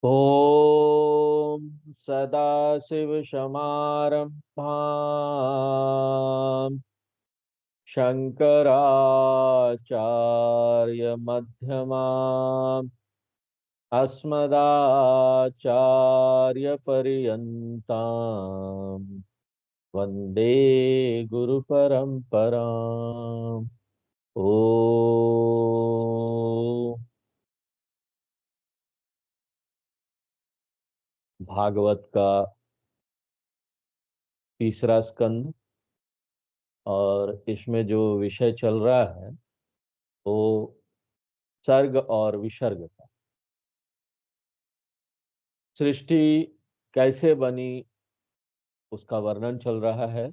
ॐ सदाशिवसमारम्भाम् शङ्कराचार्यमध्यमाम् अस्मदाचार्यपर्यन्ताम् वन्दे गुरुपरम्पराम्। ओ भागवत का तीसरा स्कंद और इसमें जो विषय चल रहा है वो सर्ग और विसर्ग का। सृष्टि कैसे बनी उसका वर्णन चल रहा है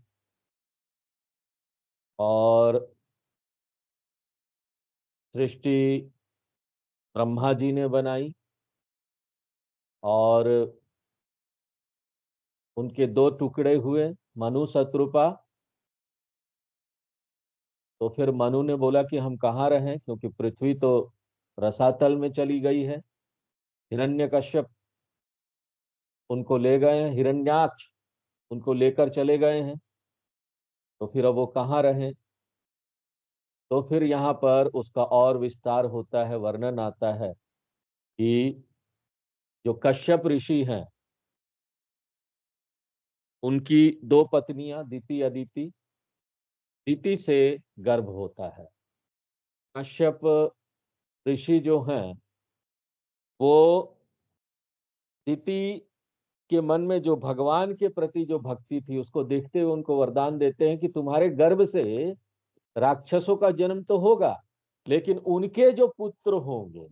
और सृष्टि ब्रह्मा जी ने बनाई और उनके दो टुकड़े हुए, मनु शत्रुपा। तो फिर मनु ने बोला कि हम कहाँ रहें, क्योंकि पृथ्वी तो रसातल में चली गई है। हिरण्यकश्यप उनको ले गए हैं, हिरण्याक्ष उनको लेकर चले गए हैं, तो फिर अब वो कहाँ रहें। तो फिर यहाँ पर उसका और विस्तार होता है, वर्णन आता है कि जो कश्यप ऋषि हैं उनकी दो पत्नियां दिति अदिति, दिति से गर्भ होता है। कश्यप ऋषि जो हैं वो दिति के मन में जो भगवान के प्रति जो भक्ति थी उसको देखते हुए उनको वरदान देते हैं कि तुम्हारे गर्भ से राक्षसों का जन्म तो होगा, लेकिन उनके जो पुत्र होंगे,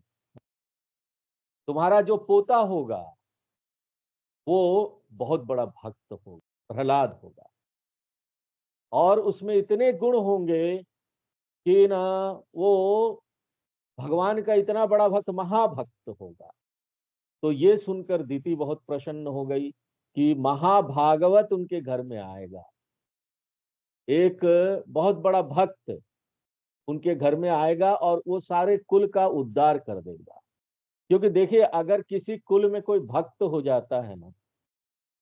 तुम्हारा जो पोता होगा, वो बहुत बड़ा भक्त होगा, प्रहलाद होगा। और उसमें इतने गुण होंगे कि ना वो भगवान का इतना बड़ा भक्त, महाभक्त होगा। तो ये सुनकर दीति बहुत प्रसन्न हो गई कि महाभागवत उनके घर में आएगा, एक बहुत बड़ा भक्त उनके घर में आएगा और वो सारे कुल का उद्धार कर देगा। क्योंकि देखिए, अगर किसी कुल में कोई भक्त हो जाता है ना,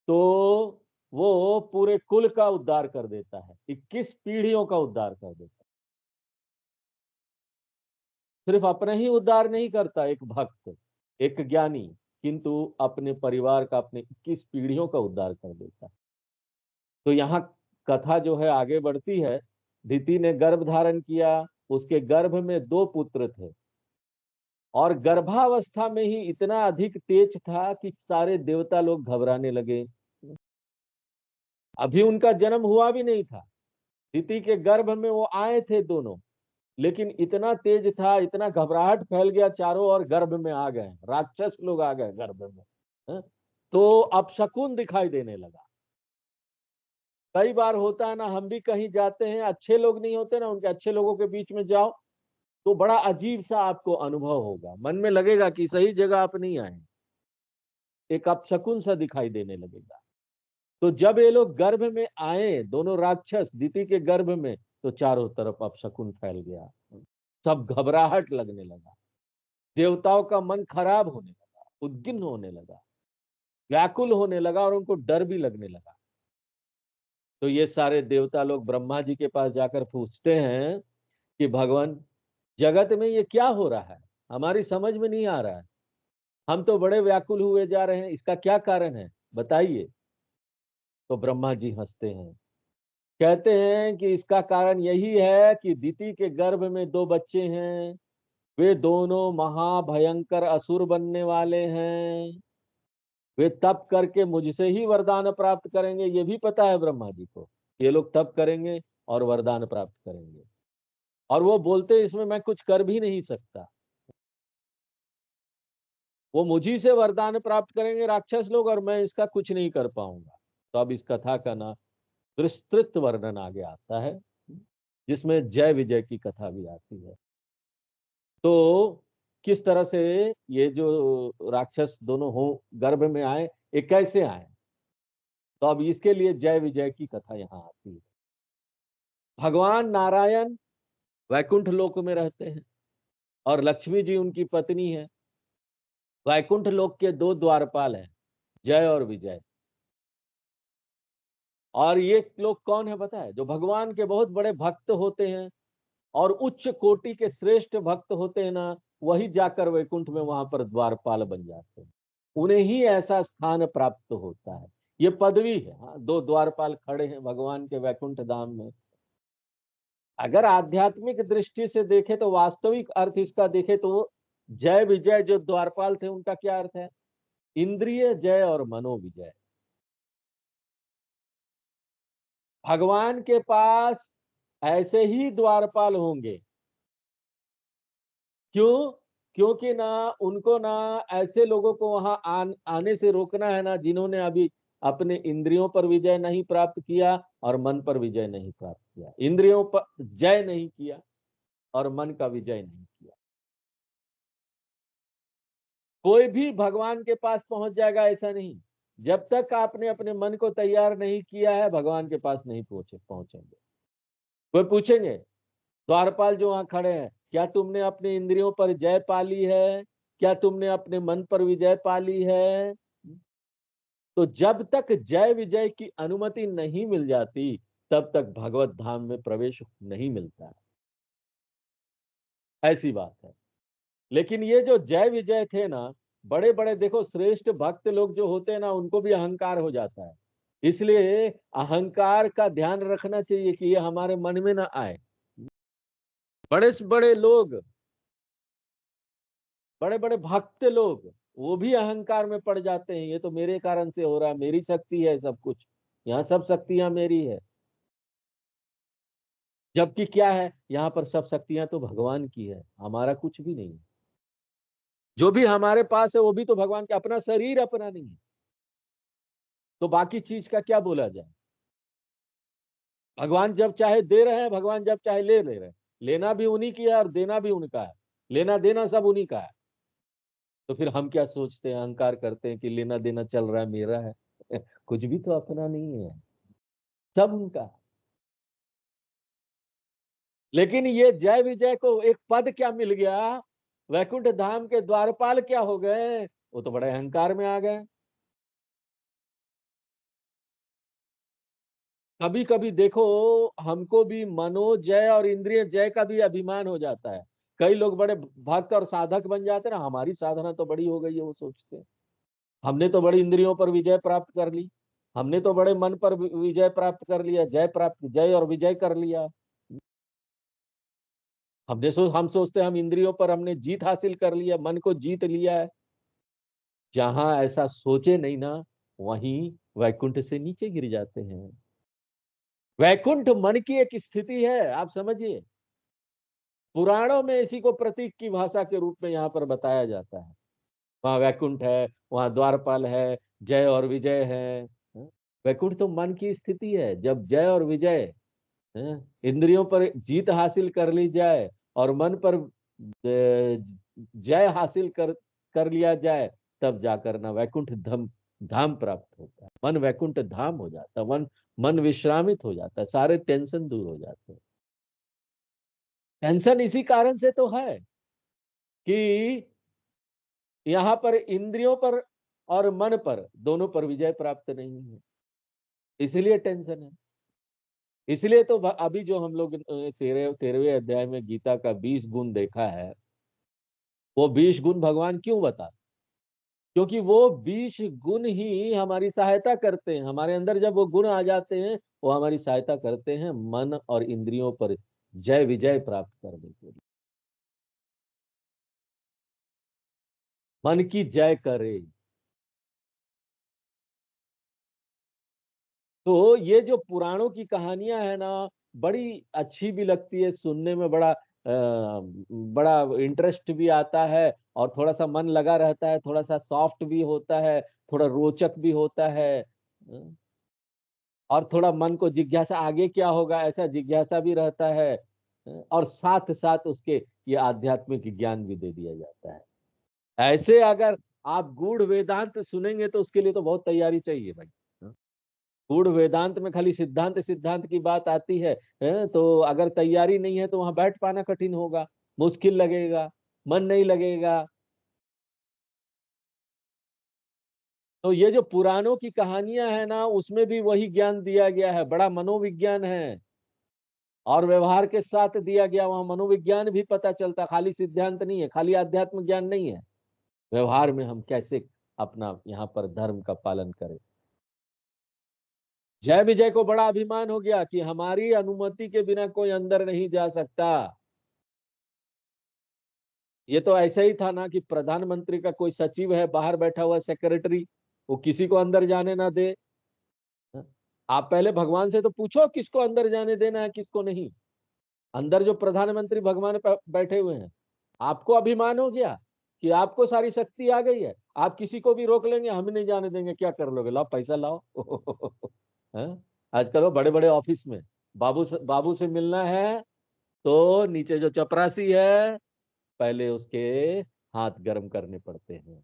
तो वो पूरे कुल का उद्धार कर देता है, 21 पीढ़ियों का उद्धार कर देता है। सिर्फ अपना ही उद्धार नहीं करता एक भक्त, एक ज्ञानी, किंतु अपने परिवार का, अपने 21 पीढ़ियों का उद्धार कर देता है। तो यहाँ कथा जो है आगे बढ़ती है। दिति ने गर्भ धारण किया, उसके गर्भ में दो पुत्र थे और गर्भावस्था में ही इतना अधिक तेज था कि सारे देवता लोग घबराने लगे। अभी उनका जन्म हुआ भी नहीं था, दिति के गर्भ में वो आए थे दोनों, लेकिन इतना तेज था, इतना घबराहट फैल गया, चारों ओर गर्भ में आ गए, राक्षस लोग आ गए गर्भ में। हैं? तो अपशकुन दिखाई देने लगा। कई बार होता है ना, हम भी कहीं जाते हैं, अच्छे लोग नहीं होते ना, उनके अच्छे लोगों के बीच में जाओ तो बड़ा अजीब सा आपको अनुभव होगा, मन में लगेगा कि सही जगह आप नहीं आए, एक अपशकुन सा दिखाई देने लगेगा। तो जब ये लोग गर्भ में आए, दोनों राक्षस दिति के गर्भ में, तो चारों तरफ अपशकुन फैल गया, सब घबराहट लगने लगा, देवताओं का मन खराब होने लगा, उद्गिन्न होने लगा, व्याकुल होने लगा और उनको डर भी लगने लगा। तो ये सारे देवता लोग ब्रह्मा जी के पास जाकर पूछते हैं कि भगवान, जगत में ये क्या हो रहा है, हमारी समझ में नहीं आ रहा है, हम तो बड़े व्याकुल हुए जा रहे हैं, इसका क्या कारण है, बताइए। तो ब्रह्मा जी हंसते हैं, कहते हैं कि इसका कारण यही है कि दिति के गर्भ में दो बच्चे हैं, वे दोनों महाभयंकर असुर बनने वाले हैं, वे तप करके मुझसे ही वरदान प्राप्त करेंगे। ये भी पता है ब्रह्मा जी को, ये लोग तप करेंगे और वरदान प्राप्त करेंगे। और वो बोलते इसमें मैं कुछ कर भी नहीं सकता, वो मुझी से वरदान प्राप्त करेंगे राक्षस लोग और मैं इसका कुछ नहीं कर पाऊंगा। तो अब इस कथा का ना विस्तृत वर्णन आगे आता है, जिसमें जय विजय की कथा भी आती है। तो किस तरह से ये जो राक्षस दोनों हो गर्भ में आए, ये कैसे आए, तो अब इसके लिए जय विजय की कथा यहाँ आती है। भगवान नारायण वैकुंठ लोक में रहते हैं और लक्ष्मी जी उनकी पत्नी है। वैकुंठ लोक के दो द्वारपाल हैं, जय और विजय। और ये लोग कौन है पता है? जो भगवान के बहुत बड़े भक्त होते हैं और उच्च कोटि के श्रेष्ठ भक्त होते हैं ना, वही जाकर वैकुंठ में वहां पर द्वारपाल बन जाते हैं। उन्हें ही ऐसा स्थान प्राप्त होता है। ये पदवी है। हाँ, दो द्वारपाल खड़े हैं भगवान के वैकुंठ धाम में। अगर आध्यात्मिक दृष्टि से देखे तो, वास्तविक अर्थ इसका देखे तो, जय विजय जो द्वारपाल थे उनका क्या अर्थ है? इंद्रिय जय और मनोविजय। भगवान के पास ऐसे ही द्वारपाल होंगे। क्यों? क्योंकि ना उनको ना ऐसे लोगों को वहां आने से रोकना है ना, जिन्होंने अभी अपने इंद्रियों पर विजय नहीं प्राप्त किया और मन पर विजय नहीं प्राप्त किया। इंद्रियों पर जय नहीं किया और मन का विजय नहीं किया। कोई भी भगवान के पास पहुंच जाएगा ऐसा नहीं। जब तक आपने अपने मन को तैयार नहीं किया है, भगवान के पास नहीं पहुंचेंगे। कोई पूछेंगे, द्वारपाल जो वहां खड़े हैं, क्या तुमने अपने इंद्रियों पर जय पा ली है? क्या तुमने अपने मन पर विजय पा ली है? तो जब तक जय विजय की अनुमति नहीं मिल जाती, तब तक भगवत धाम में प्रवेश नहीं मिलता है। ऐसी बात है। लेकिन ये जो जय विजय थे ना, बड़े बड़े देखो श्रेष्ठ भक्त लोग जो होते हैं ना, उनको भी अहंकार हो जाता है। इसलिए अहंकार का ध्यान रखना चाहिए कि ये हमारे मन में ना आए। बड़े से बड़े लोग, बड़े बड़े भक्त लोग, वो भी अहंकार में पड़ जाते हैं। ये तो मेरे कारण से हो रहा है, मेरी शक्ति है सब कुछ, यहाँ सब शक्तियां मेरी है। जबकि क्या है, यहाँ पर सब शक्तियां तो भगवान की है, हमारा कुछ भी नहीं है। जो भी हमारे पास है वो भी तो भगवान का, अपना शरीर अपना नहीं है, तो बाकी चीज का क्या बोला जाए? भगवान जब चाहे दे रहे हैं, भगवान जब चाहे ले रहे हैं। लेना भी उन्हीं की है और देना भी उनका है। लेना देना सब उन्हीं का है। तो फिर हम क्या सोचते हैं, अहंकार करते हैं कि लेना देना चल रहा है, मेरा है। कुछ भी तो अपना नहीं है, सब उनका। लेकिन ये जय विजय को एक पद क्या मिल गया, वैकुंठ धाम के द्वारपाल क्या हो गए, वो तो बड़े अहंकार में आ गए। कभी कभी देखो, हमको भी मनोजय और इंद्रिय जय का भी अभिमान हो जाता है। कई लोग बड़े भक्त और साधक बन जाते हैं ना, हमारी साधना तो बड़ी हो गई है, वो सोचते हैं हमने तो बड़ी इंद्रियों पर विजय प्राप्त कर ली, हमने तो बड़े मन पर विजय प्राप्त कर लिया, जय और विजय कर लिया। हम सोचते हैं हम इंद्रियों पर हमने जीत हासिल कर लिया, मन को जीत लिया है। जहां ऐसा सोचे नहीं ना, वहीं वैकुंठ से नीचे गिर जाते हैं। वैकुंठ मन की एक स्थिति है, आप समझिए। पुराणों में इसी को प्रतीक की भाषा के रूप में यहाँ पर बताया जाता है। वहां वैकुंठ है, वहां द्वारपाल है, जय और विजय है। वैकुंठ तो मन की स्थिति है, जब जय और विजय, इंद्रियों पर जीत हासिल कर ली जाए और मन पर जय हासिल कर लिया जाए, तब जाकर ना वैकुंठ धाम धाम प्राप्त होता है। मन वैकुंठ धाम हो जाता है। मन विश्रामित हो जाता है, सारे टेंशन दूर हो जाते हैं। टेंशन इसी कारण से तो है कि यहाँ पर इंद्रियों पर और मन पर, दोनों पर विजय प्राप्त नहीं है, इसलिए टेंशन है। इसलिए तो अभी जो हम लोग 13वें अध्याय में गीता का 20 गुण देखा है, वो 20 गुण भगवान क्यों बता? क्योंकि वो 20 गुण ही हमारी सहायता करते हैं। हमारे अंदर जब वो गुण आ जाते हैं, वो हमारी सहायता करते हैं मन और इंद्रियों पर जय विजय प्राप्त करने के लिए। मन की जय करे। तो ये जो पुराणों की कहानियां है ना, बड़ी अच्छी भी लगती है सुनने में, बड़ा इंटरेस्ट भी आता है और थोड़ा सा मन लगा रहता है, थोड़ा सा सॉफ्ट भी होता है, थोड़ा रोचक भी होता है। और थोड़ा मन को जिज्ञासा, आगे क्या होगा, ऐसा जिज्ञासा भी रहता है। और साथ साथ उसके ये आध्यात्मिक ज्ञान भी दे दिया जाता है। ऐसे अगर आप गूढ़ वेदांत सुनेंगे तो उसके लिए तो बहुत तैयारी चाहिए भाई। गूढ़ वेदांत में खाली सिद्धांत सिद्धांत की बात आती है, तो अगर तैयारी नहीं है तो वहां बैठ पाना कठिन होगा, मुश्किल लगेगा, मन नहीं लगेगा। तो ये जो पुराणों की कहानियां है ना, उसमें भी वही ज्ञान दिया गया है, बड़ा मनोविज्ञान है और व्यवहार के साथ दिया गया, वहां मनोविज्ञान भी पता चलता, खाली सिद्धांत नहीं है, खाली आध्यात्म ज्ञान नहीं है। व्यवहार में हम कैसे अपना यहाँ पर धर्म का पालन करें। जय विजय को बड़ा अभिमान हो गया कि हमारी अनुमति के बिना कोई अंदर नहीं जा सकता। ये तो ऐसा ही था ना कि प्रधानमंत्री का कोई सचिव है बाहर बैठा हुआ सेक्रेटरी, वो किसी को अंदर जाने ना दे। आप पहले भगवान से तो पूछो किसको अंदर जाने देना है किसको नहीं। अंदर जो प्रधानमंत्री भगवान बैठे हुए हैं, आपको अभिमान हो गया कि आपको सारी शक्ति आ गई है, आप किसी को भी रोक लेंगे, हम नहीं जाने देंगे। क्या कर लोगे? लाओ पैसा लाओ। हैं? आजकल वो बड़े बड़े ऑफिस में बाबू से मिलना है तो नीचे जो चपरासी है पहले उसके हाथ गर्म करने पड़ते हैं।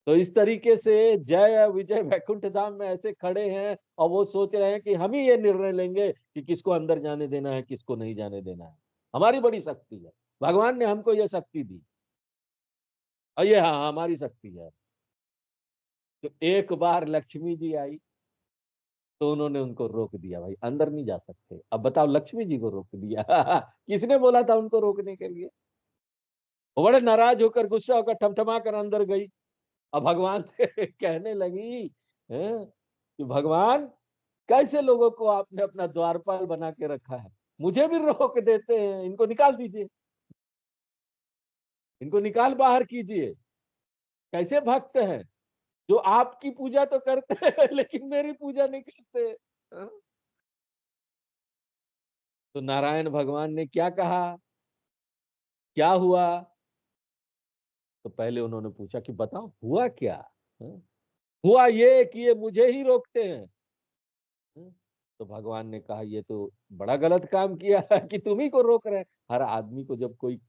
तो इस तरीके से जय विजय वैकुंठ धाम में ऐसे खड़े हैं और वो सोच रहे हैं कि हम ही ये निर्णय लेंगे कि किसको अंदर जाने देना है किसको नहीं जाने देना है। हमारी बड़ी शक्ति है, भगवान ने हमको ये शक्ति दी और ये हाँ हमारी शक्ति है। तो एक बार लक्ष्मी जी आई तो उन्होंने उनको रोक दिया, भाई अंदर नहीं जा सकते। अब बताओ, लक्ष्मी जी को रोक दिया। किसने बोला था उनको रोकने के लिए? वो बड़े नाराज होकर गुस्सा होकर ठमठमा कर अंदर गई और भगवान से कहने लगी हैं, कि भगवान कैसे लोगों को आपने अपना द्वारपाल बना के रखा है, मुझे भी रोक देते हैं, इनको निकाल दीजिए, इनको निकाल बाहर कीजिए। कैसे भक्त हैं जो आपकी पूजा तो करते हैं लेकिन मेरी पूजा नहीं करते। हाँ? तो नारायण भगवान ने क्या कहा, क्या हुआ? तो पहले उन्होंने पूछा कि बताओ हुआ क्या। हाँ? हुआ ये कि ये मुझे ही रोकते हैं। हाँ? तो भगवान ने कहा ये तो बड़ा गलत काम किया है कि तुम ही को रोक रहे हैं। हर आदमी को जब कोई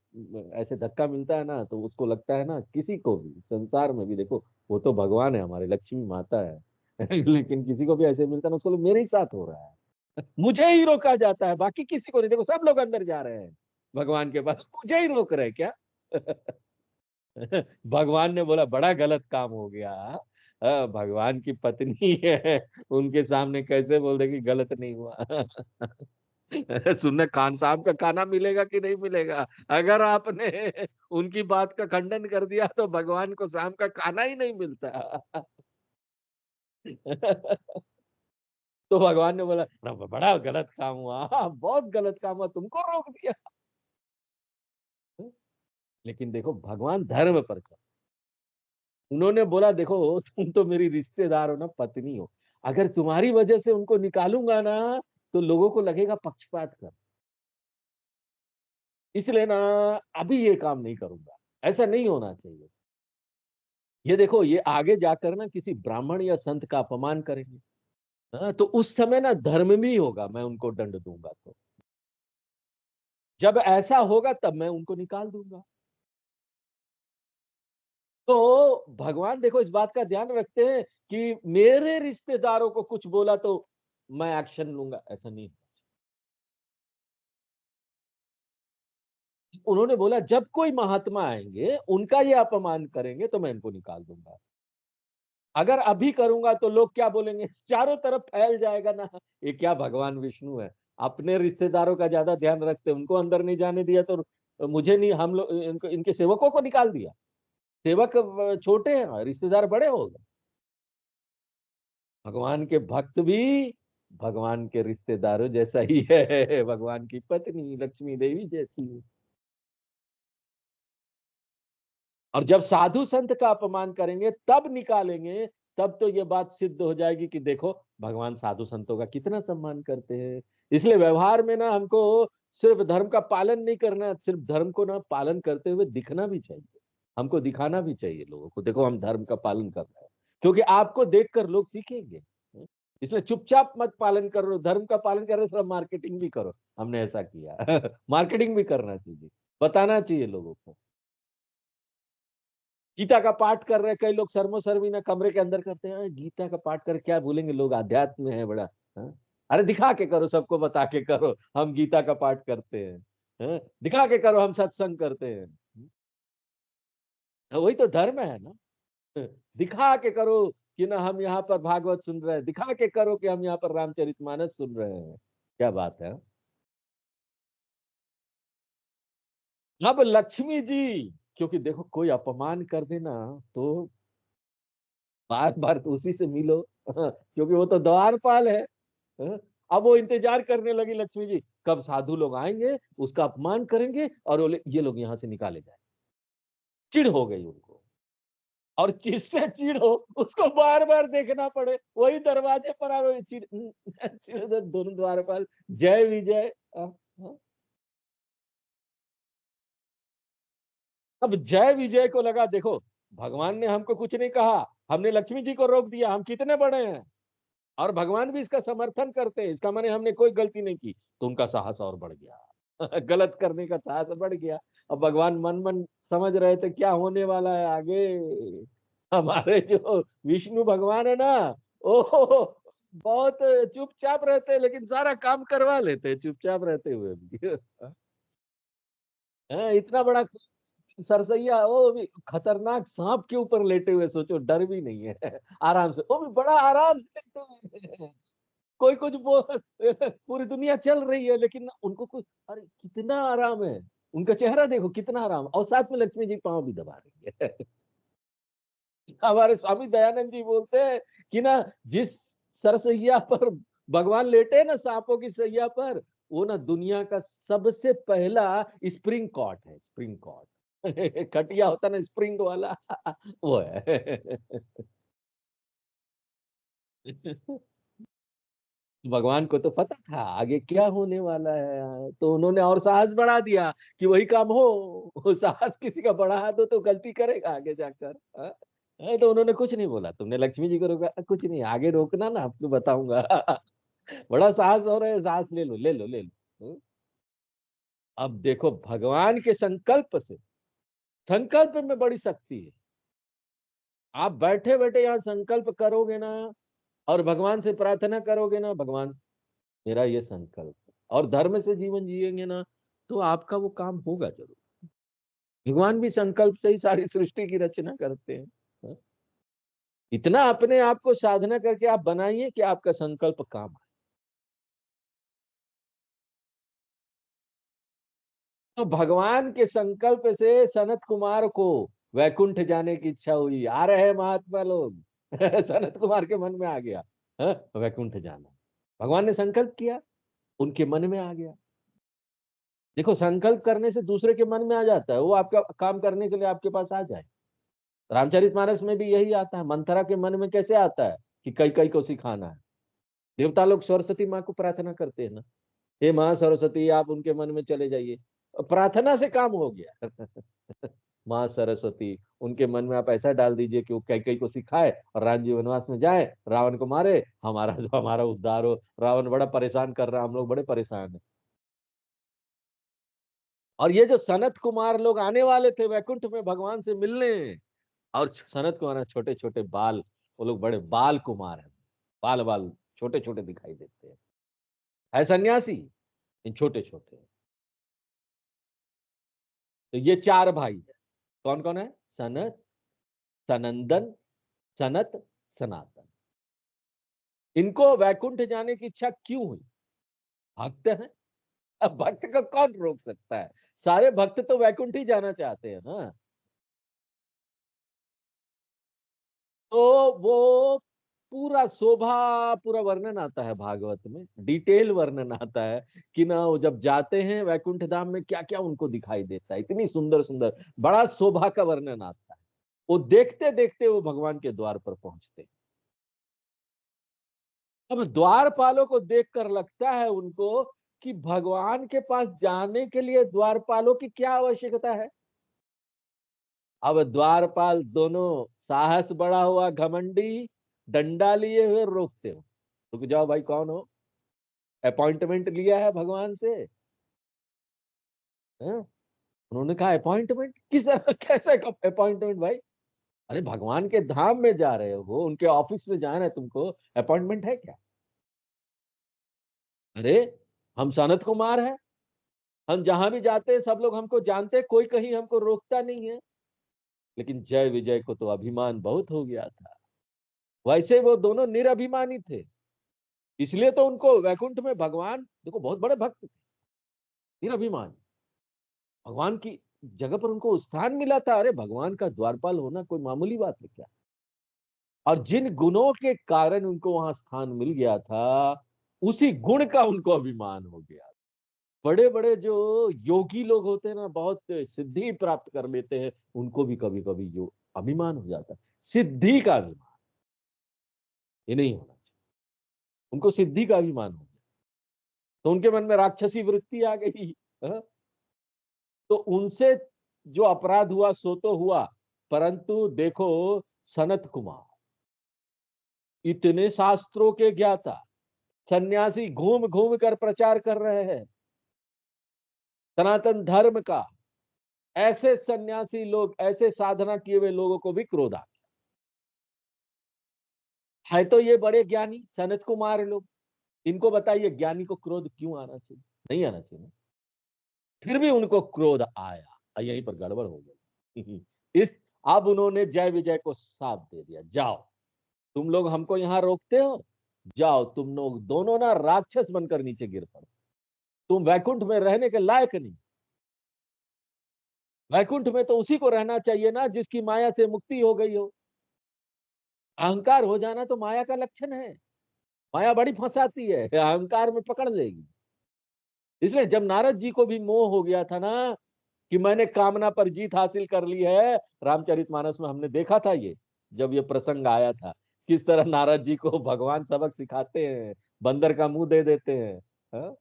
ऐसे धक्का मिलता है ना तो उसको लगता है ना, किसी को भी संसार में भी देखो, वो तो भगवान है, हमारे लक्ष्मी माता है। लेकिन किसी को भी ऐसे मिलता है ना, उसको मेरे ही साथ हो रहा है, मुझे ही रोका जाता है, बाकी किसी को नहीं। देखो सब लोग अंदर जा रहे हैं भगवान के पास, मुझे ही रोक रहे हैं क्या? भगवान ने बोला बड़ा गलत काम हो गया। भगवान की पत्नी है, उनके सामने कैसे बोल दे कि गलत नहीं हुआ। सुनने खान साहब का खाना मिलेगा कि नहीं मिलेगा? अगर आपने उनकी बात का खंडन कर दिया तो भगवान को शाम का खाना ही नहीं मिलता। तो भगवान ने बोला बड़ा गलत काम हुआ, हाँ, बहुत गलत काम हुआ, तुमको रोक दिया। लेकिन देखो भगवान धर्म पर था। उन्होंने बोला देखो तुम तो मेरी रिश्तेदार हो ना, पत्नी हो, अगर तुम्हारी वजह से उनको निकालूंगा ना तो लोगों को लगेगा पक्षपात कर, इसलिए ना अभी ये काम नहीं करूंगा। ऐसा नहीं होना चाहिए। ये देखो ये आगे जाकर ना किसी ब्राह्मण या संत का अपमान करेंगे, हाँ, तो उस समय ना धर्म भी होगा, मैं उनको दंड दूंगा। तो जब ऐसा होगा तब मैं उनको निकाल दूंगा। तो भगवान देखो इस बात का ध्यान रखते हैं कि मेरे रिश्तेदारों को कुछ बोला तो मैं एक्शन लूंगा, ऐसा नहीं। उन्होंने बोला जब कोई महात्मा आएंगे उनका ये अपमान करेंगे तो मैं इनको निकाल दूंगा। अगर अभी करूंगा तो लोग क्या बोलेंगे, चारों तरफ फैल जाएगा ना। ये क्या भगवान विष्णु है, अपने रिश्तेदारों का ज्यादा ध्यान रखते, उनको अंदर नहीं जाने दिया तो मुझे नहीं, हम लोग इनके सेवकों को निकाल दिया। सेवक छोटे हैं, रिश्तेदार बड़े हो गए। भगवान के भक्त भी भगवान के रिश्तेदारों जैसा ही है, भगवान की पत्नी लक्ष्मी देवी जैसी। और जब साधु संत का अपमान करेंगे तब निकालेंगे, तब तो ये बात सिद्ध हो जाएगी कि देखो भगवान साधु संतों का कितना सम्मान करते हैं। इसलिए व्यवहार में ना हमको सिर्फ धर्म का पालन नहीं करना, सिर्फ धर्म को ना पालन करते हुए दिखना भी चाहिए। हमको दिखाना भी चाहिए लोगों को, देखो हम धर्म का पालन कर रहे हैं, क्योंकि आपको देखकर लोग सीखेंगे। इसलिए चुपचाप मत पालन करो, धर्म का पालन कर रहे हो, थोड़ा मार्केटिंग भी करो। हमने ऐसा किया। मार्केटिंग भी करना चाहिए, बताना चाहिए लोगों को। गीता का पाठ कर रहे हैं कई लोग, सर्मो सर्वी ना कमरे के अंदर करते हैं, गीता का पाठ कर क्या भूलेंगे लोग, अध्यात्म में है बड़ा। हाँ? अरे दिखा के करो, सबको बता के करो हम गीता का पाठ करते हैं। हाँ? दिखा के करो हम सत्संग करते हैं। वही तो धर्म है ना। दिखा के करो कि ना हम यहाँ पर भागवत सुन रहे हैं, दिखा के करो कि हम यहाँ पर रामचरितमानस सुन रहे हैं। क्या बात है। अब लक्ष्मी जी, क्योंकि देखो कोई अपमान कर देना तो बार बार तो उसी से मिलो क्योंकि वो तो द्वारपाल है। हाँ? अब वो इंतजार करने लगी लक्ष्मी जी, कब साधु लोग आएंगे, उसका अपमान करेंगे और ये लोग यहाँ से निकाले जाए। चिढ़ हो गई उनको, और जिससे चिढ़ हो उसको बार बार देखना पड़े, वही दरवाजे पर आ रहे चिढ़ चिढ़ दोनों द्वारपाल, जय विजय। हाँ? अब जय विजय को लगा देखो, भगवान ने हमको कुछ नहीं कहा, हमने लक्ष्मी जी को रोक दिया, हम कितने बड़े हैं, और भगवान भी इसका समर्थन करते हैं, इसका माने हमने कोई गलती नहीं की। तो उनका साहस और बढ़ गया गलत करने का साहस बढ़ गया। अब भगवान मन मन समझ रहे थे क्या होने वाला है आगे। हमारे जो विष्णु भगवान है ना, ओ बहुत चुपचाप रहते हैं, लेकिन सारा काम करवा लेते हैं चुपचाप रहते हुए भी इतना बड़ा सरसैया, वो भी खतरनाक सांप के ऊपर लेटे हुए, सोचो डर भी नहीं है आराम से, वो भी बड़ा आराम से लेटे हुए। कोई कुछ पूरी दुनिया चल रही है लेकिन उनको कुछ, अरे कितना आराम है, उनका चेहरा देखो कितना आराम, और साथ में लक्ष्मी जी पांव भी दबा रही है हमारे स्वामी दयानंद जी बोलते हैं कि ना, जिस सरसैया पर भगवान लेटे हैं ना, सांपों की सैया पर, वो ना दुनिया का सबसे पहला स्प्रिंग कॉट है, स्प्रिंग कॉट खटिया होता ना स्प्रिंग वाला वो है भगवान को तो पता था आगे क्या होने वाला है, तो उन्होंने और साहस बढ़ा दिया कि वही काम हो। वो साहस किसी का बढ़ा दो तो गलती करेगा आगे जाकर। हाँ? तो उन्होंने कुछ नहीं बोला, तुमने लक्ष्मी जी को रोका, कुछ नहीं, आगे रोकना ना, आपको बताऊंगा बड़ा साहस हो रहा है, साहस ले लो ले लो ले लो। अब देखो भगवान के संकल्प से, संकल्प में बड़ी शक्ति है। आप बैठे बैठे यहाँ संकल्प करोगे ना, और भगवान से प्रार्थना करोगे ना, भगवान मेरा ये संकल्प, और धर्म से जीवन जिएंगे ना, तो आपका वो काम होगा जरूर। भगवान भी संकल्प से ही सारी सृष्टि की रचना करते हैं। हाँ? इतना अपने आप को साधना करके आप बनाइए कि आपका संकल्प काम आए। तो भगवान के संकल्प से सनत कुमार को वैकुंठ जाने की इच्छा हुई, आ रहे हैं महात्मा लोग सनत कुमार के मन में आ गया, हाँ, वैकुंठ जाना। भगवान ने संकल्प किया, उनके मन में आ गया। देखो संकल्प करने से दूसरे के मन में आ जाता है, वो आपका काम करने के लिए आपके पास आ जाए। रामचरितमानस में भी यही आता है, मंथरा के मन में कैसे आता है कि कई कई को सिखाना है। देवता लोग सरस्वती माँ को प्रार्थना करते हैं ना, हे माँ सरस्वती आप उनके मन में चले जाइए, प्रार्थना से काम हो गया माँ सरस्वती उनके मन में आप ऐसा डाल दीजिए कि वो कई कई को सिखाए, और राम जी वनवास में जाए, रावण को मारे, हमारा जो हमारा उद्धार हो। रावण बड़ा परेशान कर रहा है, हम लोग बड़े परेशान है। और ये जो सनत कुमार लोग आने वाले थे वैकुंठ में भगवान से मिलने, और सनत कुमार छोटे छोटे बाल, वो लोग बड़े बाल कुमार हैं, बाल बाल छोटे छोटे दिखाई देते हैं, है सन्यासी इन छोटे छोटे। तो ये चार भाई है, कौन कौन है, सनत, सनंदन, सनत, सनातन। इनको वैकुंठ जाने की इच्छा क्यों हुई, भक्त है। अब भक्त को कौन रोक सकता है, सारे भक्त तो वैकुंठ ही जाना चाहते हैं ना। तो वो पूरा शोभा, पूरा वर्णन आता है भागवत में, डिटेल वर्णन आता है कि ना वो जब जाते हैं वैकुंठ धाम में क्या क्या उनको दिखाई देता है, इतनी सुंदर सुंदर बड़ा शोभा का वर्णन आता है। वो देखते देखते वो भगवान के द्वार पर पहुंचते हैं। अब द्वारपालों को देखकर लगता है उनको कि भगवान के पास जाने के लिए द्वारपालों की क्या आवश्यकता है। अब द्वारपाल दोनों साहस बड़ा हुआ घमंडी, डंडा लिए हुए रोकते हो, रुक जाओ भाई, कौन हो, अपॉइंटमेंट लिया है भगवान से, हैं? उन्होंने कहा अपॉइंटमेंट किस कैसे अपॉइंटमेंट भाई, अरे भगवान के धाम में जा रहे हो, उनके ऑफिस में जाना है तुमको, अपॉइंटमेंट है क्या। अरे हम सनत कुमार हैं, हम जहां भी जाते हैं सब लोग हमको जानते हैं, कोई कहीं हमको रोकता नहीं है, लेकिन जय विजय को तो अभिमान बहुत हो गया था। वैसे वो दोनों निरभिमानी थे, इसलिए तो उनको वैकुंठ में भगवान देखो बहुत बड़े भक्त थे, निरभिमानी, भगवान की जगह पर उनको स्थान मिला था। अरे भगवान का द्वारपाल होना कोई मामूली बात है क्या? और जिन गुणों के कारण उनको वहां स्थान मिल गया था, उसी गुण का उनको अभिमान हो गया। बड़े बड़े जो योगी लोग होते हैं ना, बहुत सिद्धि प्राप्त कर लेते हैं, उनको भी कभी कभी जो अभिमान हो जाता है, सिद्धि का अभिमान, ये नहीं होना चाहिए। उनको सिद्धि का अभिमान हो गया, तो उनके मन में राक्षसी वृत्ति आ गई। हाँ? तो उनसे जो अपराध हुआ सो तो हुआ, परंतु देखो सनत कुमार इतने शास्त्रों के ज्ञाता, सन्यासी, घूम घूम कर प्रचार कर रहे हैं सनातन धर्म का, ऐसे सन्यासी लोग, ऐसे साधना किए हुए लोगों को भी क्रोध आ गया। है तो ये बड़े ज्ञानी सनत कुमार लोग, इनको बताइए ज्ञानी को क्रोध क्यों आना चाहिए? नहीं आना चाहिए ना। फिर भी उनको क्रोध आया, यहीं पर गड़बड़ हो गई। इस अब उन्होंने जय विजय को साथ दे दिया, जाओ तुम लोग हमको यहाँ रोकते हो, जाओ तुम लोग दोनों ना राक्षस बनकर नीचे गिर पड़ो, तुम वैकुंठ में रहने के लायक नहीं। वैकुंठ में तो उसी को रहना चाहिए ना जिसकी माया से मुक्ति हो गई हो। अहंकार हो जाना तो माया का लक्षण है। माया बड़ी फंसाती है, अहंकार में पकड़ लेगी। इसलिए जब नारद जी को भी मोह हो गया था ना कि मैंने कामना पर जीत हासिल कर ली है, रामचरितमानस में हमने देखा था ये, जब ये प्रसंग आया था, किस तरह नारद जी को भगवान सबक सिखाते हैं, बंदर का मुंह दे देते हैं। हाँ?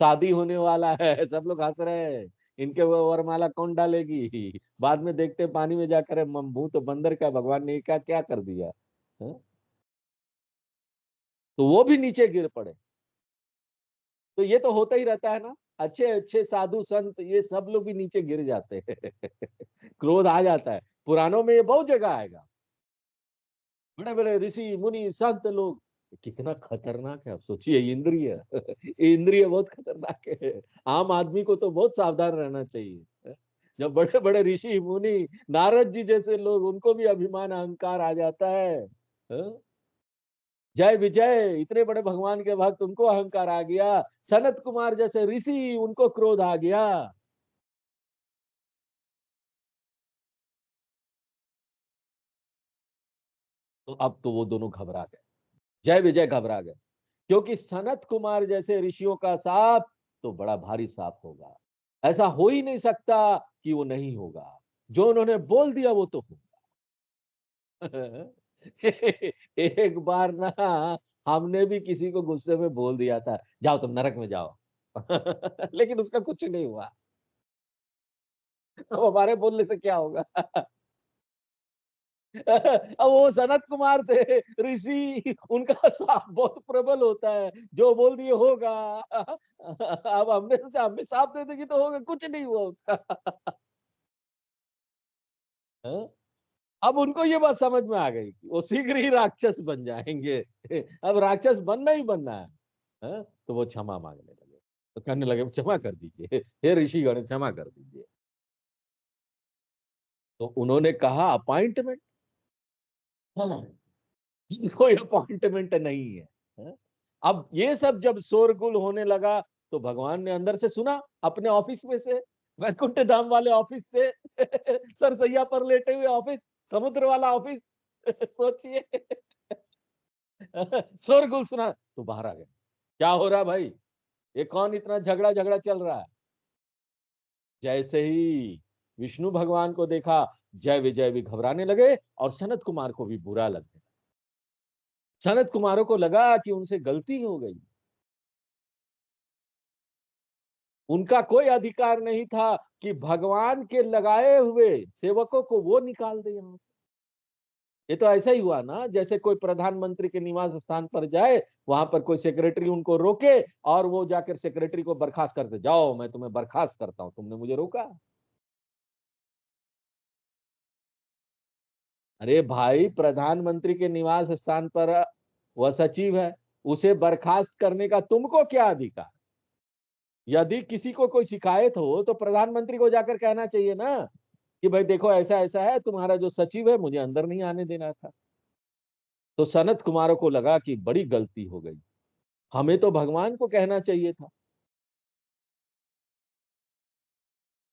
शादी होने वाला है, सब लोग हंस रहे हैं, इनके वो वरमाला कौन डालेगी, बाद में देखते हैं पानी में जाकर मुंह तो बंदर का, भगवान ने क्या क्या कर दिया। हाँ? तो वो भी नीचे गिर पड़े। तो ये तो होता ही रहता है ना, अच्छे अच्छे साधु संत ये सब लोग भी नीचे गिर जाते हैं। क्रोध आ जाता है, पुराणों में ये बहुत जगह आएगा। बड़े बड़े ऋषि मुनि संत लोग, कितना खतरनाक है, आप सोचिए इंद्रिय। इंद्रिय बहुत खतरनाक है, आम आदमी को तो बहुत सावधान रहना चाहिए। जब बड़े बड़े ऋषि मुनि, नारद जी जैसे लोग, उनको भी अभिमान अहंकार आ जाता है। हाँ? जय विजय इतने बड़े भगवान के भक्त, उनको अहंकार आ गया, सनत कुमार जैसे ऋषि उनको क्रोध आ गया। तो अब तो वो दोनों घबरा गए, जय विजय घबरा गए, क्योंकि सनत कुमार जैसे ऋषियों का साप तो बड़ा भारी साप होगा। ऐसा हो ही नहीं सकता कि वो नहीं होगा, जो उन्होंने बोल दिया वो तो होगा। एक बार ना हमने भी किसी को गुस्से में बोल दिया था, जाओ तुम नरक में जाओ। लेकिन उसका कुछ नहीं हुआ। अब हमारे बोलने से क्या होगा? अब वो सनत कुमार थे ऋषि, उनका साप बहुत प्रबल होता है, जो बोल दिए होगा। अब हमने सोचा हमें साप दे देगी तो होगा, कुछ नहीं हुआ उसका। हाँ? अब उनको ये बात समझ में आ गई कि वो शीघ्र ही राक्षस बन जाएंगे। अब राक्षस बनना ही बनना है। हाँ? तो वो क्षमा मांगने लगे, तो कहने लगे क्षमा कर दीजिए, हे ऋषिगण क्षमा कर दीजिए। तो उन्होंने कहा अपॉइंटमेंट, कोई अपॉइंटमेंट नहीं है। हाँ? अब ये सब जब शोरगुल होने लगा, तो भगवान ने अंदर से सुना, अपने ऑफिस में से, वैकुंठ धाम वाले ऑफिस से, सरसैया पर लेटे हुए ऑफिस, समुद्र वाला ऑफिस। सोचिए। शोरगुल सुना तो बाहर आ गए, क्या हो रहा है भाई, ये कौन इतना झगड़ा झगड़ा चल रहा है? जैसे ही विष्णु भगवान को देखा, जय विजय भी घबराने लगे और सनत कुमार को भी बुरा लगने। सनत कुमारों को लगा कि उनसे गलती हो गई, उनका कोई अधिकार नहीं था कि भगवान के लगाए हुए सेवकों को वो निकाल दे यहां से। ये तो ऐसा ही हुआ ना, जैसे कोई प्रधानमंत्री के निवास स्थान पर जाए, वहां पर कोई सेक्रेटरी उनको रोके और वो जाकर सेक्रेटरी को बर्खास्त कर दे, जाओ मैं तुम्हें बर्खास्त करता हूं, तुमने मुझे रोका। अरे भाई, प्रधानमंत्री के निवास स्थान पर वह सचिव है, उसे बर्खास्त करने का तुमको क्या अधिकार? यदि किसी को कोई शिकायत हो तो प्रधानमंत्री को जाकर कहना चाहिए ना, कि भाई देखो ऐसा ऐसा है, तुम्हारा जो सचिव है मुझे अंदर नहीं आने देना था। तो सनत कुमार को लगा कि बड़ी गलती हो गई, हमें तो भगवान को कहना चाहिए था,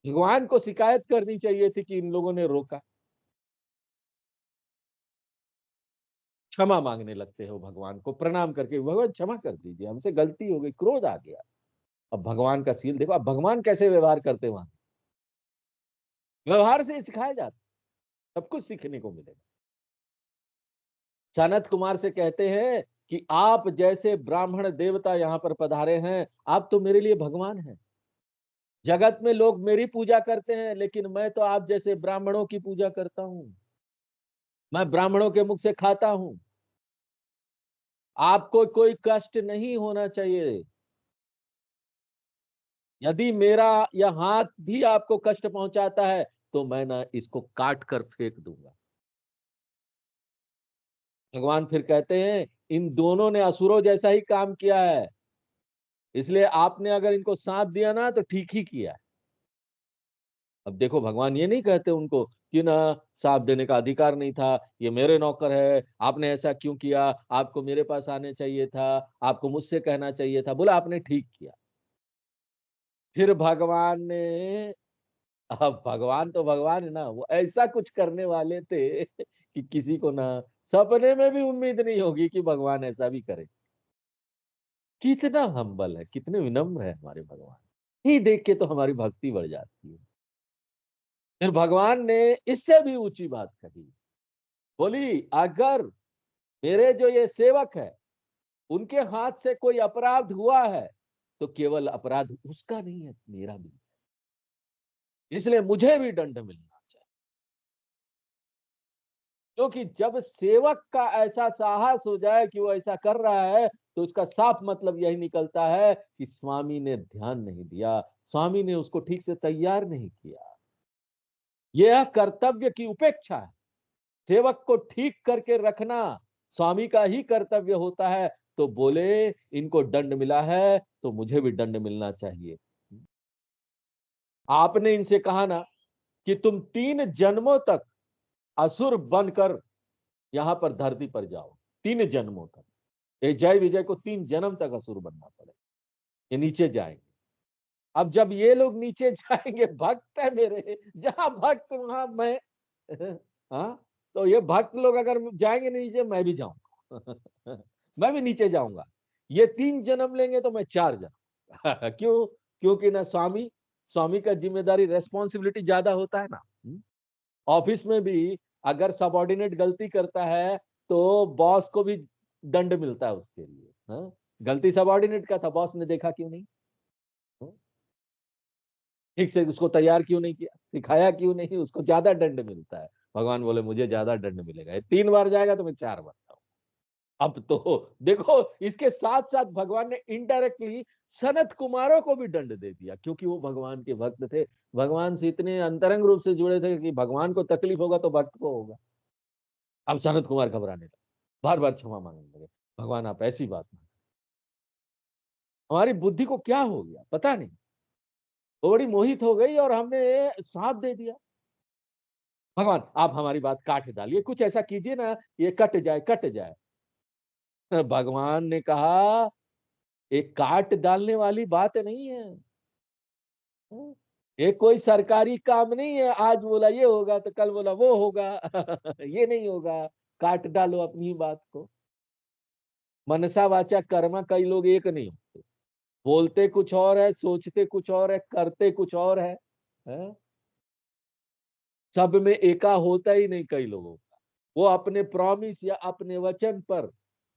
भगवान को शिकायत करनी चाहिए थी कि इन लोगों ने रोका। क्षमा मांगने लगते हो भगवान को, प्रणाम करके भगवान क्षमा कर दीजिए, हमसे गलती हो गई, क्रोध आ गया। अब भगवान का सील देखो, अब भगवान कैसे व्यवहार करते वहां, व्यवहार से सिखाया जाता, सब कुछ सीखने को मिलेगा। सनत कुमार से कहते हैं कि आप जैसे ब्राह्मण देवता यहाँ पर पधारे हैं, आप तो मेरे लिए भगवान हैं। जगत में लोग मेरी पूजा करते हैं, लेकिन मैं तो आप जैसे ब्राह्मणों की पूजा करता हूँ, मैं ब्राह्मणों के मुख से खाता हूँ। आपको कोई कष्ट नहीं होना चाहिए। यदि मेरा यह हाथ भी आपको कष्ट पहुंचाता है तो मैं ना इसको काट कर फेंक दूंगा। भगवान फिर कहते हैं इन दोनों ने असुरों जैसा ही काम किया है, इसलिए आपने अगर इनको साथ दिया ना तो ठीक ही किया है। अब देखो भगवान ये नहीं कहते उनको कि ना साथ देने का अधिकार नहीं था, ये मेरे नौकर है, आपने ऐसा क्यों किया, आपको मेरे पास आने चाहिए था, आपको मुझसे कहना चाहिए था, बोला आपने ठीक किया। फिर भगवान ने, अब भगवान तो भगवान है ना, वो ऐसा कुछ करने वाले थे कि किसी को ना सपने में भी उम्मीद नहीं होगी कि भगवान ऐसा भी करे। कितना हम्बल है, कितने विनम्र है हमारे भगवान, ये देख के तो हमारी भक्ति बढ़ जाती है। फिर भगवान ने इससे भी ऊंची बात कही, बोली अगर मेरे जो ये सेवक है उनके हाथ से कोई अपराध हुआ है तो केवल अपराध उसका नहीं है, मेरा भी, इसलिए मुझे भी दंड मिलना चाहिए। क्योंकि जब सेवक का ऐसा साहस हो जाए कि वो ऐसा कर रहा है, तो उसका साफ मतलब यही निकलता है कि स्वामी ने ध्यान नहीं दिया, स्वामी ने उसको ठीक से तैयार नहीं किया। यह कर्तव्य की उपेक्षा है, सेवक को ठीक करके रखना स्वामी का ही कर्तव्य होता है। तो बोले इनको दंड मिला है तो मुझे भी दंड मिलना चाहिए। आपने इनसे कहा ना कि तुम 3 जन्मों तक असुर बनकर यहां पर धरती पर जाओ, 3 जन्मों तक। ये जय विजय को 3 जन्म तक असुर बनना पड़े, ये नीचे जाएंगे। अब जब ये लोग नीचे जाएंगे, भक्त है मेरे, जहां भक्त वहां मैं, हाँ, तो ये भक्त लोग अगर जाएंगे नीचे, मैं भी जाऊंगा। मैं भी नीचे जाऊंगा। ये 3 जन्म लेंगे तो मैं 4 जन्म। क्यों? क्योंकि ना स्वामी, स्वामी का जिम्मेदारी रेस्पॉन्सिबिलिटी ज्यादा होता है ना। ऑफिस में भी अगर सबॉर्डिनेट गलती करता है तो बॉस को भी दंड मिलता है उसके लिए। हाँ? गलती सबॉर्डिनेट का था, बॉस ने देखा क्यों नहीं, हाँ? ठीक से उसको तैयार क्यों नहीं किया, सिखाया क्यों नहीं, उसको ज्यादा दंड मिलता है। भगवान बोले मुझे ज्यादा दंड मिलेगा, ये 3 बार जाएगा तो मैं 4 बार जाऊंगा। अब तो देखो, इसके साथ साथ भगवान ने इनडायरेक्टली सनत कुमारों को भी दंड दे दिया, क्योंकि वो भगवान के भक्त थे, भगवान से इतने अंतरंग रूप से जुड़े थे कि भगवान को तकलीफ होगा तो भक्त को होगा। अब सनत कुमार घबराने लगे, बार बार क्षमा मांगने लगे, भगवान आप ऐसी बात ना, हमारी बुद्धि को क्या हो गया पता नहीं, वो बड़ी मोहित हो गई और हमने साथ दे दिया। भगवान आप हमारी बात काट डालिए, कुछ ऐसा कीजिए ना ये कट जाए, कट जाए। भगवान ने कहा एक काट डालने वाली बात नहीं है, ये कोई सरकारी काम नहीं है, आज बोला ये होगा तो कल बोला वो होगा। ये नहीं होगा, काट डालो अपनी बात को। मनसा वाचा कर्म, कई लोग एक नहीं होते, बोलते कुछ और है, सोचते कुछ और है, करते कुछ और है? सब में एका होता ही नहीं कई लोगों का, वो अपने प्रॉमिस या अपने वचन पर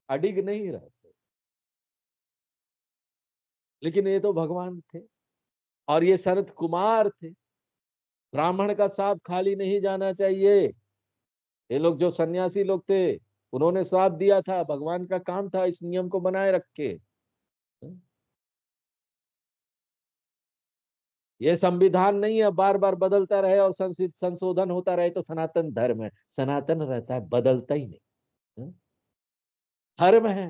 अडिग नहीं रहते। लेकिन ये तो भगवान थे और ये सनत कुमार थे। ब्राह्मण का साथ खाली नहीं जाना चाहिए। ये लोग जो सन्यासी लोग थे उन्होंने साथ दिया था, भगवान का काम था इस नियम को बनाए रखे। ये संविधान नहीं है बार बार बदलता रहे और संशोधन होता रहे तो सनातन धर्म है, सनातन रहता है, बदलता ही नहीं। धर्म है,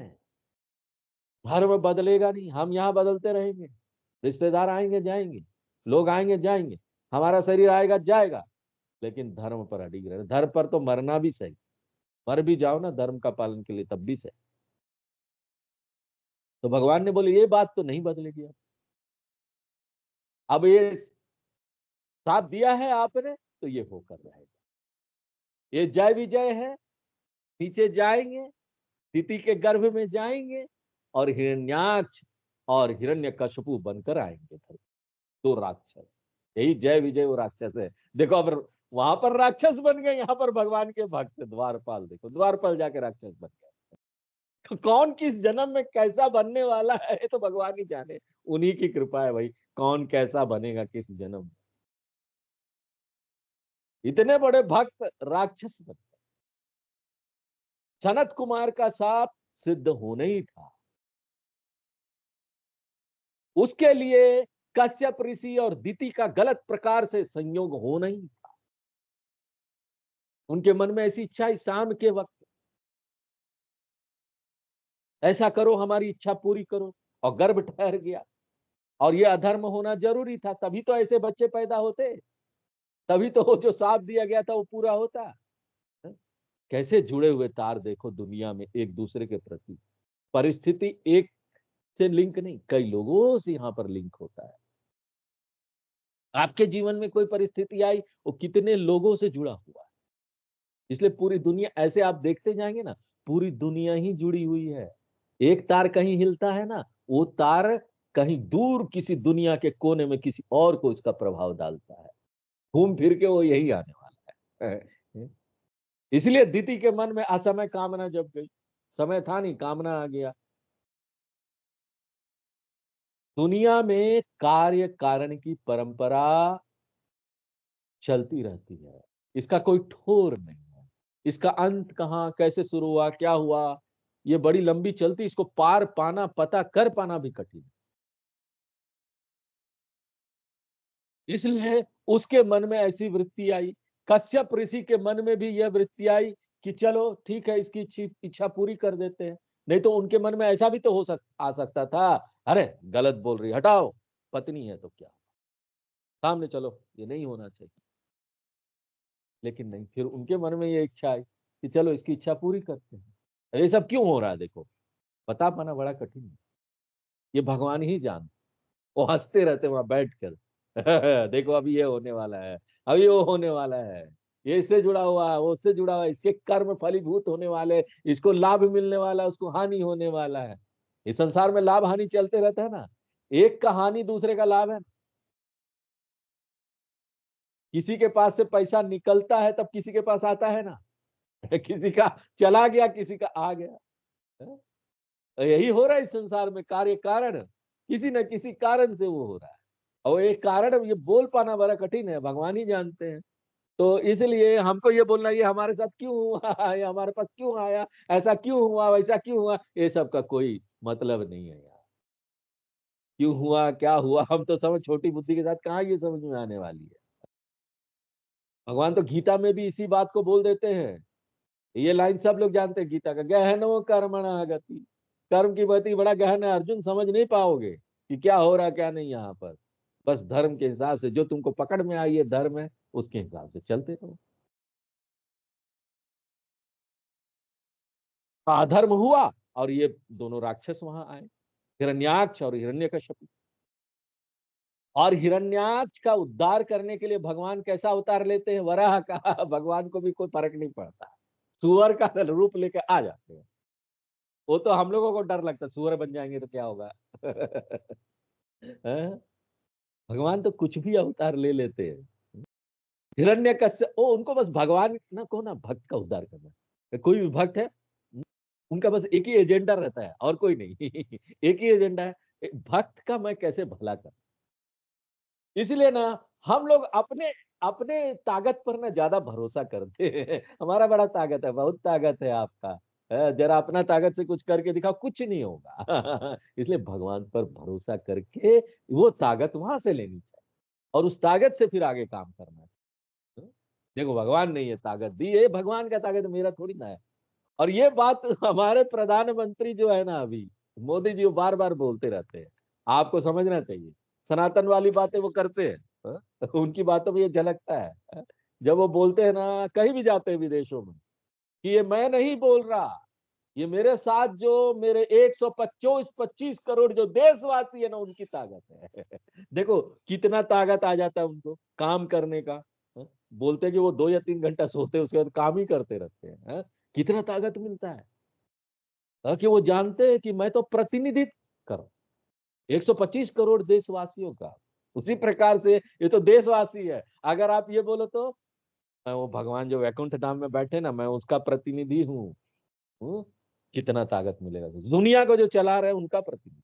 धर्म बदलेगा नहीं, हम यहाँ बदलते रहेंगे, रिश्तेदार आएंगे जाएंगे, लोग आएंगे जाएंगे, हमारा शरीर आएगा जाएगा, लेकिन धर्म पर अडिग रहे। धर्म पर तो मरना भी सही, मर भी जाओ ना धर्म का पालन के लिए तब भी सही। तो भगवान ने बोले ये बात तो नहीं बदलेगी। अब ये साथ दिया है आपने तो ये होकर रहेगा। ये जय विजय है, नीचे जाएंगे, दिति के गर्भ में जाएंगे और हिरण्याक्ष और हिरण्यकशिपु बनकर आएंगे। दो राक्षस, यही जय विजय वो राक्षस है। देखो अब वहां पर राक्षस बन गए, यहाँ पर भगवान के भक्त द्वारपाल, देखो द्वारपाल जाके राक्षस बन गए। तो कौन किस जन्म में कैसा बनने वाला है तो भगवान ही जाने, उन्हीं की कृपा है भाई, कौन कैसा बनेगा किस जन्म में। इतने बड़े भक्त राक्षस बन गए। सनत कुमार का साथ सिद्ध होना ही था, उसके लिए कश्यप ऋषि और दिति का गलत प्रकार से संयोग होना ही था। उनके मन में ऐसी इच्छा, शाम के वक्त ऐसा करो, हमारी इच्छा पूरी करो, और गर्भ ठहर गया। और ये अधर्म होना जरूरी था, तभी तो ऐसे बच्चे पैदा होते, तभी तो जो साथ दिया गया था वो पूरा होता। कैसे जुड़े हुए तार देखो दुनिया में एक दूसरे के प्रति। परिस्थिति एक से लिंक नहीं, कई लोगों से यहाँ पर लिंक होता है। आपके जीवन में कोई परिस्थिति आई, वो कितने लोगों से जुड़ा हुआ है। इसलिए पूरी दुनिया, ऐसे आप देखते जाएंगे ना, पूरी दुनिया ही जुड़ी हुई है। एक तार कहीं हिलता है ना, वो तार कहीं दूर किसी दुनिया के कोने में किसी और को इसका प्रभाव डालता है। घूम फिर के वो यही आने वाला है। इसलिए दिति के मन में असमय कामना जब गई, समय था नहीं, कामना आ गया। दुनिया में कार्य कारण की परंपरा चलती रहती है, इसका कोई ठोर नहीं है। इसका अंत कहाँ, कैसे शुरू हुआ, क्या हुआ, ये बड़ी लंबी चलती, इसको पार पाना, पता कर पाना भी कठिन। इसलिए उसके मन में ऐसी वृत्ति आई, कश्यप ऋषि के मन में भी यह वृत्ति आई कि चलो ठीक है, इसकी इच्छा पूरी कर देते हैं। नहीं तो उनके मन में ऐसा भी तो आ सकता था, अरे गलत बोल रही, हटाओ, पत्नी है तो क्या, सामने चलो, ये नहीं होना चाहिए। लेकिन नहीं, फिर उनके मन में ये इच्छा आई कि चलो इसकी इच्छा पूरी करते हैं। ये सब क्यों हो रहा है देखो, बता पाना बड़ा कठिन है, ये भगवान ही जानते। वो हंसते रहते वहां बैठ कर देखो अभी ये होने वाला है, अभी वो होने वाला है, ये इससे जुड़ा हुआ है, वो उससे जुड़ा हुआ है, इसके कर्म फलीभूत होने वाले, इसको लाभ मिलने वाला है, उसको हानि होने वाला है। इस संसार में लाभ हानि चलते रहता है ना, एक का हानि दूसरे का लाभ है। किसी के पास से पैसा निकलता है तब किसी के पास आता है ना किसी का चला गया, किसी का आ गया। तो यही हो रहा है इस संसार में, कार्य कारण, किसी न किसी कारण से वो हो रहा है। और ये कारण ये बोल पाना बड़ा कठिन है, भगवान ही जानते हैं। तो इसलिए हमको ये बोलना, ये हमारे साथ क्यों हुआ, ये हमारे पास क्यों आया, ऐसा क्यों हुआ, वैसा क्यों हुआ, ये सब का कोई मतलब नहीं है यार। क्यों हुआ, क्या हुआ, हम तो समझ, छोटी बुद्धि के साथ कहाँ ये समझ में आने वाली है। भगवान तो गीता में भी इसी बात को बोल देते हैं। ये लाइन सब लोग जानते हैं गीता का, गहनो कर्मणा गति। कर्म की गति बड़ा गहन है अर्जुन, समझ नहीं पाओगे कि क्या हो रहा क्या नहीं यहाँ पर। बस धर्म के हिसाब से जो तुमको पकड़ में आई है धर्म है, उसके हिसाब से चलते रहो। अधर्म हुआ और ये दोनों राक्षस वहां आए, हिरण्याक्ष और हिरण्यकश्यप। और हिरण्याक्ष का उद्धार करने के लिए भगवान कैसा अवतार लेते हैं, वराह का भगवान को भी कोई फर्क नहीं पड़ता, सुअर का रूप लेकर आ जाते हैं। वो तो हम लोगों को डर लगता है, सुअर बन जाएंगे तो क्या होगा हैं? भगवान तो कुछ भी अवतार ले लेते हैं। हिरण्यकश्यप, ओ उनको बस भगवान ना को ना भक्त का उद्धार करना है। कोई भी भक्त है, उनका बस एक ही एजेंडा रहता है और कोई नहीं एक ही एजेंडा है, भक्त का मैं कैसे भला करूं। इसलिए ना हम लोग अपने अपने ताकत पर ना ज्यादा भरोसा करते हैं हमारा बड़ा ताकत है, बहुत ताकत है आपका, जरा अपना ताकत से कुछ करके दिखाओ, कुछ नहीं होगा इसलिए भगवान पर भरोसा करके वो ताकत वहां से लेनी चाहिए और उस ताकत से फिर आगे काम करना चाहिए। देखो भगवान ने ये ताकत दी, ये भगवान का ताकत मेरा थोड़ी ना है। और ये बात हमारे प्रधानमंत्री जो है ना अभी, मोदी जी, वो बार बार बोलते रहते हैं, आपको समझना चाहिए। सनातन वाली बातें वो करते हैं, हाँ? उनकी बातों में ये झलकता है, हाँ? जब वो बोलते हैं ना, कहीं भी जाते हैं विदेशों में, कि ये मैं नहीं बोल रहा, ये मेरे साथ जो मेरे 125 करोड़ जो देशवासी है ना, उनकी ताकत है। देखो कितना ताकत आ जाता है उनको काम करने का। हाँ? बोलते हैं कि वो 2 या 3 घंटा सोते हैं, उसके बाद काम ही करते रहते हैं। हाँ? कितना ताकत मिलता है। कि वो जानते हैं कि मैं तो प्रतिनिधित्व कर 125 करोड़ देशवासियों का। उसी प्रकार से ये तो देशवासी है। अगर आप ये बोलो तो मैं वो भगवान जो वैकुंठ धाम में बैठे ना, मैं उसका प्रतिनिधि हूँ। हूँ? कितना ताकत मिलेगा, दुनिया को जो चला रहे हैं उनका प्रतिनिधि।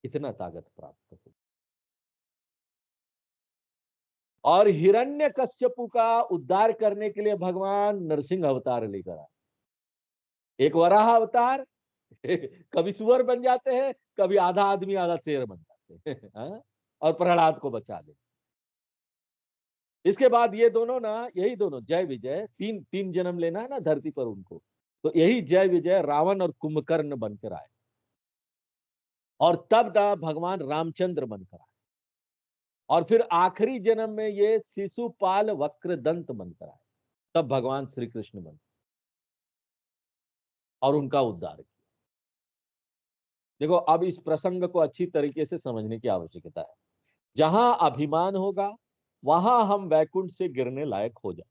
कितना ताकत प्राप्त हो। और हिरण्यकश्यपु का उद्धार करने के लिए भगवान नरसिंह अवतार लेकर आए। एक वराह अवतार, कभी सुअर बन जाते हैं, कभी आधा आदमी आधा शेर बन जाते हैं। हाँ? और प्रहलाद को बचा ले। इसके बाद ये दोनों ना, यही दोनों जय विजय, तीन तीन जन्म लेना है ना धरती पर उनको, तो यही जय विजय रावण और कुंभकर्ण बनकर आए। और तब ना भगवान रामचंद्र बनकर आए। और फिर आखिरी जन्म में ये शिशुपाल वक्रदंत बनकर आए। तब भगवान श्री कृष्ण बने और उनका उद्धार किया। देखो अब इस प्रसंग को अच्छी तरीके से समझने की आवश्यकता है। जहां अभिमान होगा वहां हम वैकुंठ से गिरने लायक हो जाए।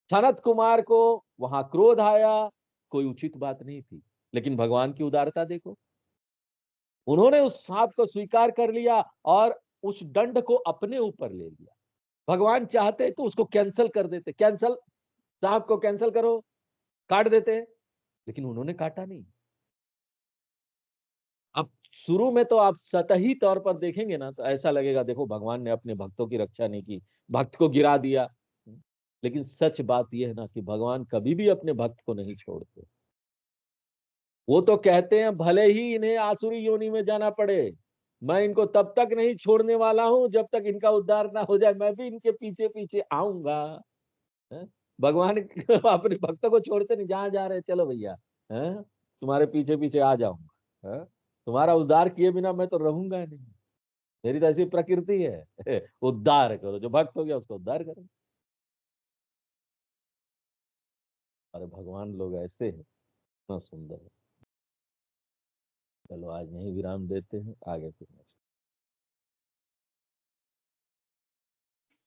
सनत कुमार को वहां क्रोध आया, कोई उचित बात नहीं थी, लेकिन भगवान की उदारता देखो, उन्होंने उस सांप को स्वीकार कर लिया और उस दंड को अपने ऊपर ले लिया। भगवान चाहते तो उसको कैंसिल कर देते, कैंसिल, सांप को कैंसिल करो, काट देते, लेकिन उन्होंने काटा नहीं। अब शुरू में तो आप सतही तौर पर देखेंगे ना, तो ऐसा लगेगा देखो भगवान ने अपने भक्तों की रक्षा नहीं की, भक्त को गिरा दिया। लेकिन सच बात यह है ना कि भगवान कभी भी अपने भक्त को नहीं छोड़ते। वो तो कहते हैं भले ही इन्हें आसुरी योनि में जाना पड़े, मैं इनको तब तक नहीं छोड़ने वाला हूं जब तक इनका उद्धार ना हो जाए, मैं भी इनके पीछे पीछे आऊंगा। हैं? भगवान अपने भक्तों को छोड़ते नहीं, जहां जा रहे हैं चलो भैया, हैं? तुम्हारे पीछे पीछे आ जाऊंगा। हैं? तुम्हारा उद्धार किए बिना मैं तो रहूंगा नहीं। मेरी तो ऐसी प्रकृति है। उद्धार करो, जो भक्त हो गया उसको उद्धार करो। अरे भगवान लोग ऐसे हैं, इतना सुंदर है। चलो आज यही विराम देते हैं, आगे फिर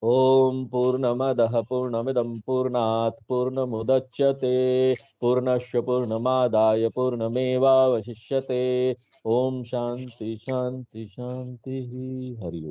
ओम पूर्णमदः पूर्णमिदं पूर्णात् पूर्णमुदच्यते पूर्णस्य पूर्णमादाय पूर्णमेवावशिष्यते। ओम शांति शांति शांति। हरि ओम।